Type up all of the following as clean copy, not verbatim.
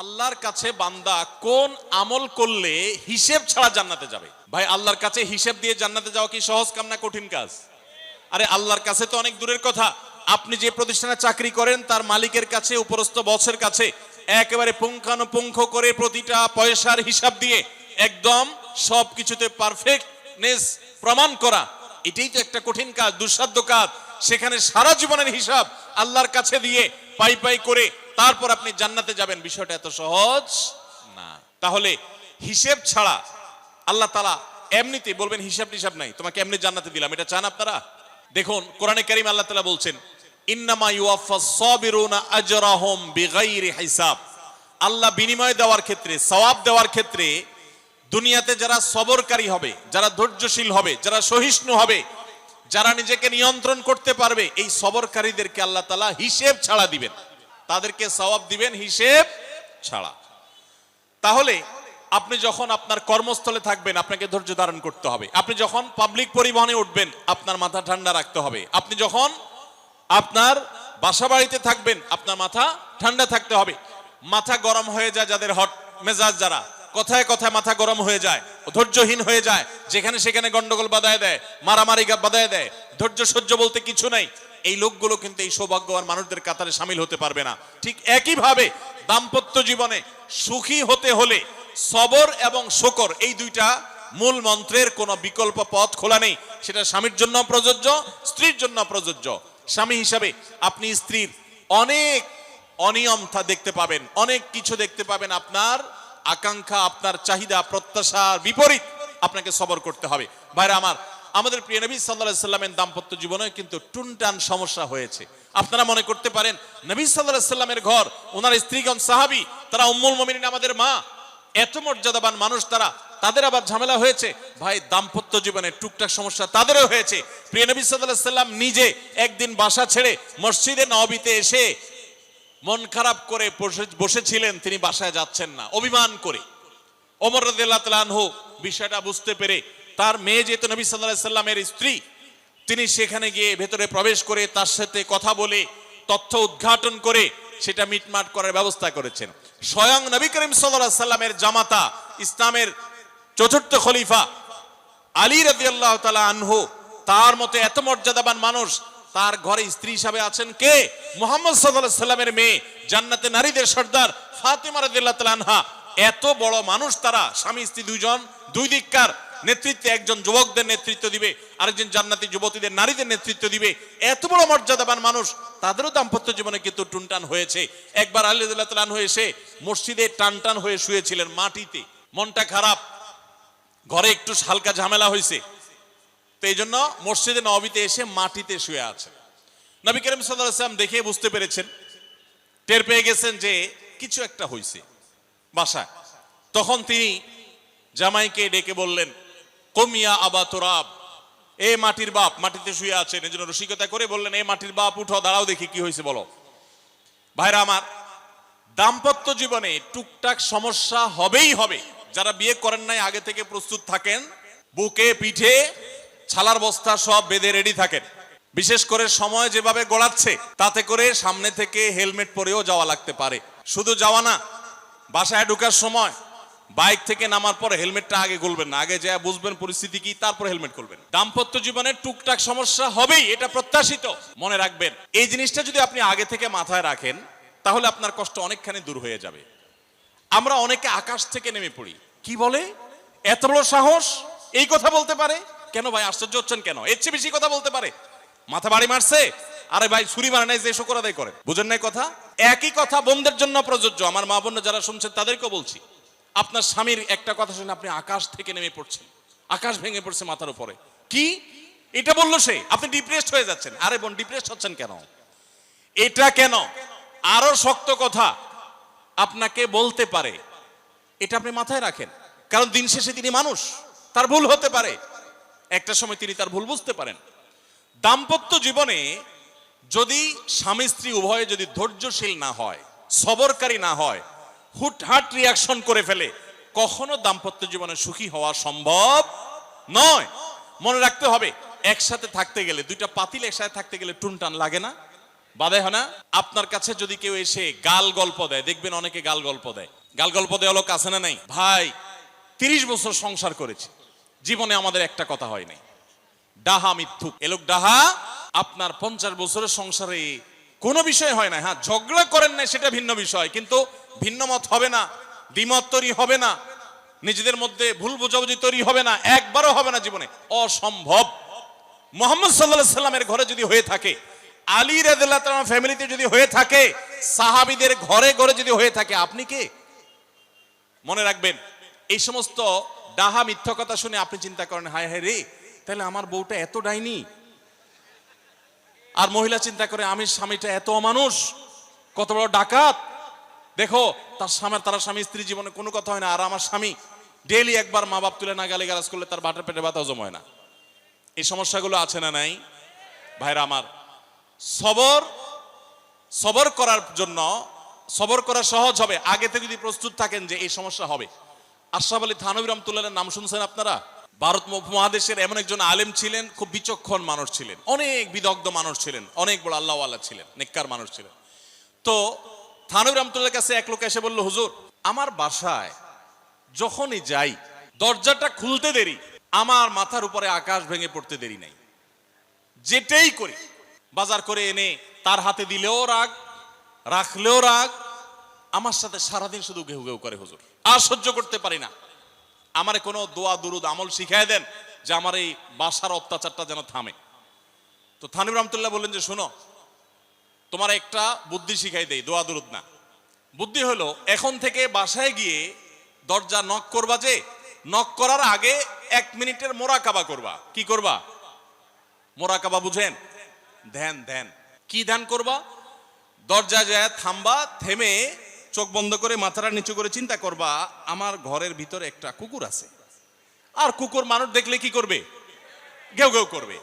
আল্লাহর কাছে বান্দা কোন আমল করলে হিসেব ছাড়া জান্নাতে যাবে? ভাই, আল্লাহর কাছে হিসেব দিয়ে জান্নাতে যাওয়া কি সহজ কাম না কঠিন কাজ? আরে আল্লাহর কাছে তো অনেক দূরের কথা। আপনি যে প্রতিষ্ঠানে চাকরি করেন তার মালিকের কাছে, উপরস্থ বসের কাছে একেবারে পুঙ্খানুপুঙ্খ করে প্রতিটা পয়সার হিসাব দিয়ে একদম সবকিছুতে পারফেক্টনেস প্রমাণ করা, এটাই তো একটা কঠিন কাজ, দুঃসাধ্য কাজ। সেখানে সারা জীবনের হিসাব আল্লাহর কাছে দিয়ে পাই পাই করে তারপর আপনি জান্নাতে যাবেন, বিষয়টা এত সহজ না। তাহলে হিসেব ছাড়া আল্লাহ তাআলা এমনিতে বলবেন হিসাব টিসাব নাই, তোমাকে এমনি জান্নাতে দিলাম, এটা চান আপনারা? দেখুন কোরআনে কারীম আল্লাহ তাআলা বলছেন ইন্নামা ইউওয়াফাস সাবিরুনা আজরাহুম বিগাইরি হিসাব। আল্লাহ বিনিময় দেওয়ার ক্ষেত্রে, সওয়াব দেওয়ার ক্ষেত্রে দুনিয়াতে যারা সবরকারী হবে, যারা ধৈর্যশীল হবে, যারা সহিষ্ণু হবে, যারা নিজেকে নিয়ন্ত্রণ করতে পারবে, এই সবরকারীদেরকে আল্লাহ তাআলা হিসেব ছাড়া দিবেন, তাদেরকে সওয়াব দিবেন হিসেব ছাড়া। তাহলে আপনি যখন আপনার কর্মস্থলে থাকবেন আপনাকে ধৈর্য ধারণ করতে হবে। আপনি যখন পাবলিক পরিবহনে উঠবেন আপনার মাথা ঠান্ডা রাখতে হবে। আপনি যখন আপনার বাসা বাড়িতে থাকবেন আপনার মাথা ঠান্ডা থাকতে হবে। মাথা গরম হয়ে যায় যাদের, হট মেজাজ যারা, কথায় কথায় মাথা গরম হয়ে যায়, ধৈর্যহীন হয়ে যায়, যেখানে সেখানে গন্ডগোল বাধায় দেয়, মারামারি বাধায় দেয়, ধৈর্য সহ্য বলতে কিছু নাই, এই লোকগুলো কিন্তু এই সৌভাগ্যবান মানুষদের কাতারে শামিল হতে পারবে না। ঠিক একইভাবে দাম্পত্য জীবনে সুখী হতে হলে সবর এবং শকর, এই দুইটা মূল মন্ত্রের কোনো বিকল্প পথ খোলা নেই। সেটা স্বামীর জন্য প্রযোজ্য, স্ত্রীর জন্য প্রযোজ্য। স্বামী হিসাবে আপনি স্ত্রীর অনেক অনিয়মতা দেখতে পাবেন, অনেক কিছু দেখতে পাবেন, আপনার আকাঙ্ক্ষা, আপনার চাহিদা, প্রত্যাশার বিপরীত আপনাকে সবর করতে হবে। ভাইরা আমার, আমাদের প্রিয় নবী সাল্লাল্লাহু আলাইহি সাল্লামের দাম্পত্য জীবনে কিন্তু টুনটান সমস্যা হয়েছে। আপনারা মনে করতে পারেন নবী সাল্লাল্লাহু আলাইহি সাল্লামের ঘর, ওনার স্ত্রীগণ সাহাবী, তারা উম্মুল মুমিনিন আমাদের মা, এত মর্যাদাবান মানুষ তারা, তাদের আবার ঝামেলা হয়েছে। ভাই, দাম্পত্য জীবনে টুকটাক সমস্যা তাদেরও হয়েছে। প্রিয় নবী সাল্লাল্লাহু আলাইহি সাল্লাম নিজে একদিন বাসা ছেড়ে মসজিদে নববীতে এসে মন খারাপ করে বসেছিলেন, তিনি বাসায় যাচ্ছেন না, অভিমান করে। ওমর রাদিয়াল্লাহু তাআলা আনহু বিষয়টা বুঝতে পেরে তার মেয়ে যেহেতু নবী সাল্লাল্লাহু আলাইহি সাল্লামের স্ত্রী, তিনি সেখানে গিয়ে ভেতরে প্রবেশ করে তার সাথে কথা বলে তথ্য উদ্ঘাটন করে সেটা মিটমাট করার ব্যবস্থা করেছেন। স্বয়ং নবী করিম সাল্লাল্লাহু আলাইহি সাল্লামের জামাতা, ইসলামের চতুর্থ খলিফা আলী রাদিয়াল্লাহু তাআলা আনহু, তার মতো এত মর্যাদাবান মানুষ, তার ঘরে স্ত্রী হিসাবে আছেন কে? মুহাম্মদ সাল্লাল্লাহু আলাইহি সাল্লামের মেয়ে, জান্নাতে নারীদের সর্দার ফাতিমা রাদিয়াল্লাহু তাআলা আনহা। এত বড় মানুষ তারা, স্বামী স্ত্রী দুইজন, দুই দিককার নেতৃত্বে, একজন যুবকদের নেতৃত্ব দিবে, আরেকজন জান্নাতি যুবতীদের, নারীদের নেতৃত্ব দিবে। এত বড় মর্যাদাবান মানুষ, তাদেরও দাম্পত্য জীবনে কিন্তু টুনটান হয়েছে। একবার আলী রাদিয়াল্লাহু তাআলা আনহু এসে মসজিদে টানটান হয়ে শুয়েছিলেন মাটিতে, মনটা খারাপ, ঘরে একটু হালকা ঝামেলা হয়েছে, তো এই জন্য মসজিদে নববীতে এসে মাটিতে শুয়ে আছেন। নবী করিম সাল্লাল্লাহু আলাইহি ওয়াসাল্লাম দেখে বুঝতে পেরেছেন, টের পেয়ে গেছেন যে কিছু একটা হয়েছে বাসায়। তখন তিনি জামাইকে ডেকে বললেন, কুম ইয়া আবা তুরাব, এ মাটির বাপ, মাটিতে শুয়ে আছেন, এজন্য রসিকতা করে বললেন, এ মাটির বাপ উঠো, দাঁড়াও দেখি কি হয়েছে বলো। ভাইরা আমার, দাম্পত্য জীবনে টুকটাক সমস্যা হবেই হবে। যারা বিয়ে করেন নাই আগে থেকে প্রস্তুত থাকেন, বুকে পিঠে ছালার বস্তা সব বেঁধে রেডি থাকেন। বিশেষ করে সময় যেভাবে গড়াচ্ছে তাতে করে সামনে থেকে হেলমেট পরেও যাওয়া লাগতে পারে। শুধু যাওয়া না, বাসায় ঢোকার সময় বাইক থেকে নামার পর হেলমেটটা আগে খুলবেন না, আগে যা বুঝবেন পরিস্থিতি কি, তারপর হেলমেট খুলবেন। দাম্পত্য জীবনে টুকটাক সমস্যা হবেই, এটা প্রত্যাশিত, মনে রাখবেন। এই জিনিসটা যদি আপনি আগে থেকে মাথায় রাখেন তাহলে আপনার কষ্ট অনেকখানি দূর হয়ে যাবে। আমরা অনেকে আকাশ থেকে নেমে পড়ি, কি বলে, এত বড় সাহস, এই কথা বলতে পারে কেন? ভাই আশ্চর্য হচ্ছেন কেন? এর চেয়ে বেশি কথা বলতে পারে, মাথা বাড়ি মারছে, আরে ভাই ছুরি মারে নাই যে শুকর আদায় করে, বুঝেন নাই কথা? একই কথা বোনদের জন্য প্রযোজ্য। আমার মা বোন যারা শুনছেন তাদেরকেও বলছি, আপনার স্বামীর একটা কথা শুনে আপনি আকাশ থেকে নেমে পড়ছেন, আকাশ ভেঙে পড়ছে মাথার উপরে, কি এটা বললো সে, আপনি ডিপ্রেসড হয়ে যাচ্ছেন। আরে বোন, ডিপ্রেসড হচ্ছেন কেন? এটা কেন? আরো শক্ত কথা আপনাকে বলতে পারে, এটা আপনি মাথায় রাখেন, কারণ দিন শেষে তিনি মানুষ, তার ভুল হতে পারে, একটা সময় তিনি তার ভুল বুঝতে পারেন। দাম্পত্য জীবনে যদি স্বামী স্ত্রী উভয়ে যদি ধৈর্যশীল না হয়, সবরকারী না হয়, হুটহাট রিয়াকশন করে ফেলে, কখনো দাম্পত্য জীবনে সুখী হওয়া সম্ভব নয়। মনে রাখতে হবে, একসাথে থাকতে গেলে, দুইটা পাতিল একসাথে থাকতে গেলে টুনটান লাগে না? বাধে হয় না? আপনার কাছে যদি কেউ এসে গাল গল্প দেয়, দেখবেন অনেকে গাল গল্প দেয়। গাল গল্প দেওয়া লোক আছে না নাই? ভাই 30 বছর সংসার করেছি, জীবনে আমাদের একটা কথা হয় নাই। ডাহা মিথ্যুক, এ লোক ডাহা। আপনার 50 বছরের সংসারে কোনো বিষয় হয় না। হ্যাঁ, ঝগড়া করেন না সেটা ভিন্ন বিষয়, কিন্তু ভিন্ন মত হবে না, দ্বিমত তৈরি হবে না, নিজেদের মধ্যে ভুল বোঝাবুঝি তৈরি হবে না, একবারও হবে না জীবনে, অসম্ভব। মুহাম্মদ সাল্লাল্লাহু আলাইহি সাল্লামের ঘরে যদি হয়ে থাকে, আলী রাদিয়াল্লাহু তাআলা ফ্যামিলিতে যদি হয়ে থাকে, সাহাবীদের ঘরে ঘরে যদি হয়ে থাকে, আপনি কে? মনে রাখবেন, এই সমস্ত ডাহা মিথ্যা কথা শুনে আপনি চিন্তা করেন, হায় হায় রে, তাহলে আমার বউটা এত ডাইনি। আর মহিলা চিন্তা করে, আমি স্বামীটা এত অমানুষ, কত বড় ডাকাত। দেখো তার স্বামী স্ত্রী জীবনে কোনো কথা হয় না, আর আমার স্বামী ডেইলি একবার মা বাপ তুলে না গালিগালাজ করলে তার বাটার পেটে ব্যথা হজম হয় না। এই সমস্যাগুলো আছে না নাই? ভাইরা আমার, সবর করার জন্য, সবর করা সহজ হবে আগে থেকে যদি প্রস্তুত থাকেন যে এই সমস্যা হবে। আশরাফ আলী থানভী রাহমাতুল্লাহর নাম শুনছেন আপনারা? ভারত উপমহাদেশের এমন একজন আলেম ছিলেন, খুব বিচক্ষণ মানুষ ছিলেন, অনেক বিদগ্ধ মানুষ ছিলেন, অনেক বড় আল্লাহওয়ালা ছিলেন, নেককার মানুষ ছিলেন। তো থানভী রাহমাতুল্লাহর কাছে এক লোক এসে বলল, হুজুর, আমার বাসায় যখনই যাই দরজাটা খুলতে দেরি, আমার মাথার উপরে আকাশ ভেঙে পড়তে দেরি নাই। যেটাই করি, বাজার করে এনে তার হাতে দিলেও রাগ, রাখলেও রাগ, আমার সাথে সারাদিন শুধু ঘেউ ঘেউ করে হুজুর, আর সহ্য করতে পারি না। আমারে কোনো দোয়া দুরুদ আমল শিখায় দেন যে আমার এই বাসার অত্যাচারটা যেন থামে। তো থানভী রাহমাতুল্লাহ বললেন যে, শোনো, তোমার একটা বুদ্ধি শিখাই দেই, দোয়া দুরুদ না। বুদ্ধি হলো, এখন থেকে বাসায় গিয়ে দরজা নক করবা, যে নক করার আগে 1 মিনিটের মোরাকাবা করবা। কি করবা? মোরাকাবা বুঝেন? ধ্যান। ধ্যান কি ধ্যান করবা? দরজা যায় থামবা, থেমে চোখ বন্ধ করে মাথাটা নিচু করে চিন্তা করবা, আমার ঘরের ভিতরে একটা কুকুর আছে, আর কুকুর মানুষ দেখলে কি করবে? ঘেউ ঘেউ করবে।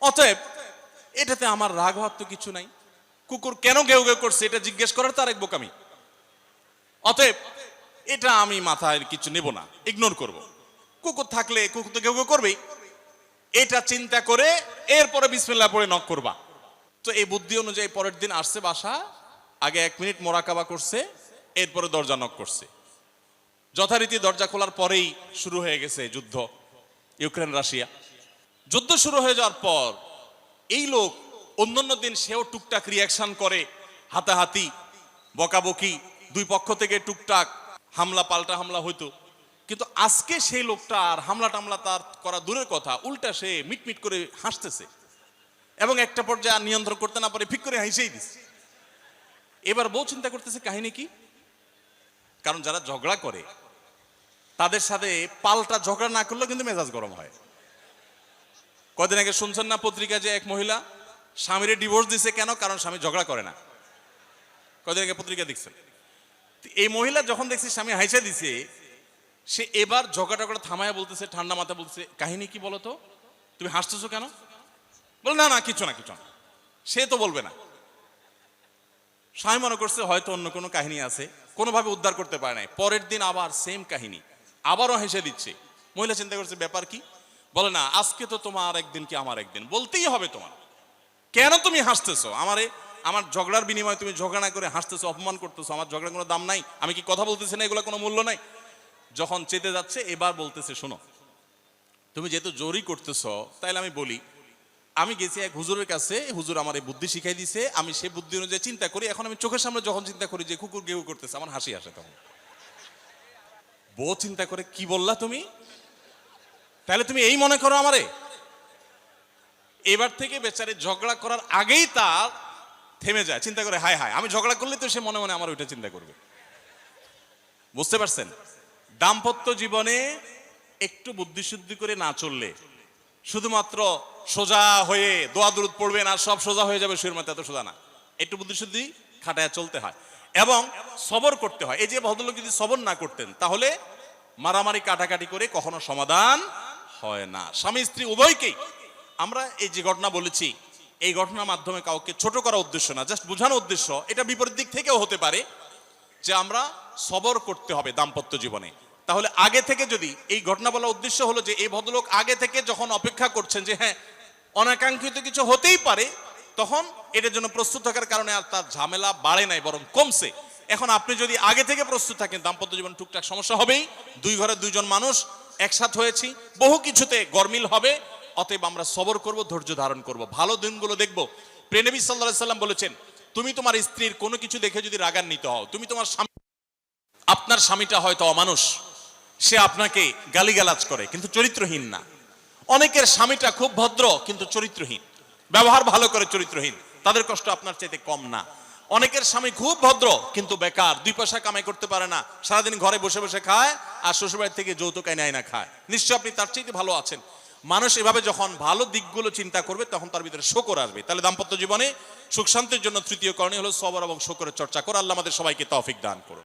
অতএব এটাতে আমার রাগ হওয়ার তো কিছু নাই, কুকুর কেন ঘেউ ঘেউ করছে এটা জিজ্ঞেস করার তো আরেক বোকামি। অতএব এটা আমি মাথায় কিছু নেব না, ইগনোর করব। কুকুর থাকলে কুকুর তো ঘেউ ঘেউ করবেই, এটা চিন্তা করে এরপরে বিসমিল্লাহ পড়ে নক করবা। তো এই বুদ্ধি অনুযায়ী পরের দিন আসছে বাসা, আগে 1 মিনিট মোরাকাবা করছে, এরপরে দরজা নক করছে। যথারীতি দরজা খোলার পরেই শুরু হয়ে গেছে যুদ্ধ, ইউক্রেন রাশিয়া। যুদ্ধ শুরু হয়ে যাওয়ার পর এই লোক অন্যান্য দিন সেও টুকটাক রিয়াকশন করে, হাতাহাতি, বকাবকি, দুই পক্ষ থেকে টুকটাক হামলা পাল্টা হামলা হইতো। কিন্তু আজকে সেই লোকটা আর হামলা টামলা তার করা দূরের কথা, উল্টা সে মিটমিট করে হাসতেছে, এবং একটা পর্যায়ে আর নিয়ন্ত্রণ করতে না পারে ফিক করে হাসেই দিচ্ছে। এবার বউ চিন্তা করতেছে কাহিনী কি, কারণ যারা ঝগড়া করে তাদের সাথে পাল্টা ঝগড়া না করলেও কিন্তু মেজাজ গরম হয়। কদিন আগে শুনছেন না পত্রিকা, যে এক মহিলা স্বামীরে ডিভোর্স দিছে, কেন? কারণ স্বামী ঝগড়া করে না। কদিন আগে পত্রিকা দেখছেন। এই মহিলা যখন দেখছে স্বামী হাইসা দিছে, সে এবার ঝগড়া থামায়া বলতেছে, ঠান্ডা মাথা বলতেছে, কাহিনী কি বলতো, তুমি হাসতেছো কেন? বল, না না কিছু না কিছু না। সে তো বলবে না। স্বামী মনে করছে হয়তো অন্য কোনো কাহিনী আছে, কোনোভাবে উদ্ধার করতে পারে নাই। পরের দিন আবার সেম কাহিনী, আবারও হেসে দিচ্ছে। মহিলা চিন্তা করছে ব্যাপার কি, বলে না আজকে তো তোমার একদিন কি আমার একদিন, বলতেই হবে তোমার। কেন তুমি হাসতেছো? আমার ঝগড়ার বিনিময়ে তুমি ঝগড়া না করে হাসতেছো, অপমান করতেছো। আমার ঝগড়ার কোনো দাম নাই, আমি কি কথা বলতেছি না, এগুলো কোনো মূল্য নাই। যখন চেতে যাচ্ছে এবার বলতেছে, শোনো, তুমি যেহেতু জোরই করতেছো, তাইলে আমি বলি, আমি গেছি এক হুজুরের কাছে, হুজুর আমার এই বুদ্ধি শিখাই দিছে, আমি সেই বুদ্ধি অনুযায়ী চিন্তা করি। এখন আমি চোখের সামনে যখন চিন্তা করি যে কুকুর গেউ করতেছে, আমার হাসি আসে। তখন বউ চিন্তা করে, কি বললা তুমি? তাহলে তুমি এই মনে করো আমারে? এবার থেকে বেচারে ঝগড়া করার আগেই তার থেমে যায়, চিন্তা করে, হায় হায়, আমি ঝগড়া করলে তো সে মনে মনে আমার ওইটা চিন্তা করবে। বুঝতে পারছেন? দাম্পত্য জীবনে একটু বুদ্ধিশুদ্ধি করে না চললে, শুধুমাত্র সোজা হয়ে দোয়া দুরুদ পড়বেন আর সব সোজা হয়ে যাবে, শুয়ের মতো, এত সোজা না। একটু বুদ্ধিশুদ্ধি খাটায় চলতে হয় এবং সবর করতে হয়। এই যে ভদ্রলোক যদি সবর না করতেন, তাহলে মারামারি কাটাকাটি করে কখনো সমাধান হয় না। স্বামী স্ত্রী উভয়কেই আমরা এই যে ঘটনা বলেছি, এই ঘটনার মাধ্যমে কাউকে ছোট করা উদ্দেশ্য না, জাস্ট বোঝানো উদ্দেশ্য। এটা বিপরীত দিক থেকেও হতে পারে যে আমরা সবর করতে হবে দাম্পত্য জীবনে। তাহলে আগে থেকে, যদি এই ঘটনা বলার উদ্দেশ্য হলো যে এই ভদ্রলোক আগে থেকে যখন অপেক্ষা করছেন যে হ্যাঁ অনাকাঙ্ক্ষিত কিছু হতেই পারে, তখন এটার জন্য প্রস্তুত থাকার কারণে আর তার ঝামেলা বাড়ে নাই, বরং কমছে। এখন আপনি যদি আগে থেকে প্রস্তুত থাকেন, দাম্পত্য জীবন টুকটাক সমস্যা হবেই, দুই ঘরে দুইজন মানুষ একসাথ হয়েছি, বহু কিছুতে গরমিল হবে। অতএব আমরা সবর করব, ধৈর্য ধারণ করব, ভালো দিনগুলো দেখব। প্রিয় নবী সাল্লাল্লাহু আলাইহি সাল্লাম বলেছেন, তুমি তোমার স্ত্রীর কোনো কিছু দেখে যদি রাগান্বিত হও, তুমি তোমার স্বামী, আপনার স্বামীটা হয়তো অমানুষ, সে আপনাকে গালিগালাজ করে কিন্তু চরিত্রহীন না। অনেকের স্বামীটা খুব ভদ্র কিন্তু চরিত্রহীন, ব্যবহার ভালো করে চরিত্রহীন, তাদের কষ্ট আপনার চাইতে কম না। অনেকের স্বামী খুব ভদ্র কিন্তু বেকার, দুই পয়সা কামাই করতে পারে না, সারাদিন ঘরে বসে বসে খায় আর শ্বশুরবাড়ি থেকে যৌতুক এনে আয়না খায়, নিশ্চয় আপনি তার চাইতে ভালো আছেন। মানুষ এভাবে যখন ভালো দিকগুলো চিন্তা করবে তখন তার ভিতরে শকর আসবে। তাহলে দাম্পত্য জীবনে সুখ শান্তির জন্য তৃতীয় করণীয় হলো সবর এবং শকরের চর্চা করা। আল্লাহ আমাদের সবাইকে তৌফিক দান করুন।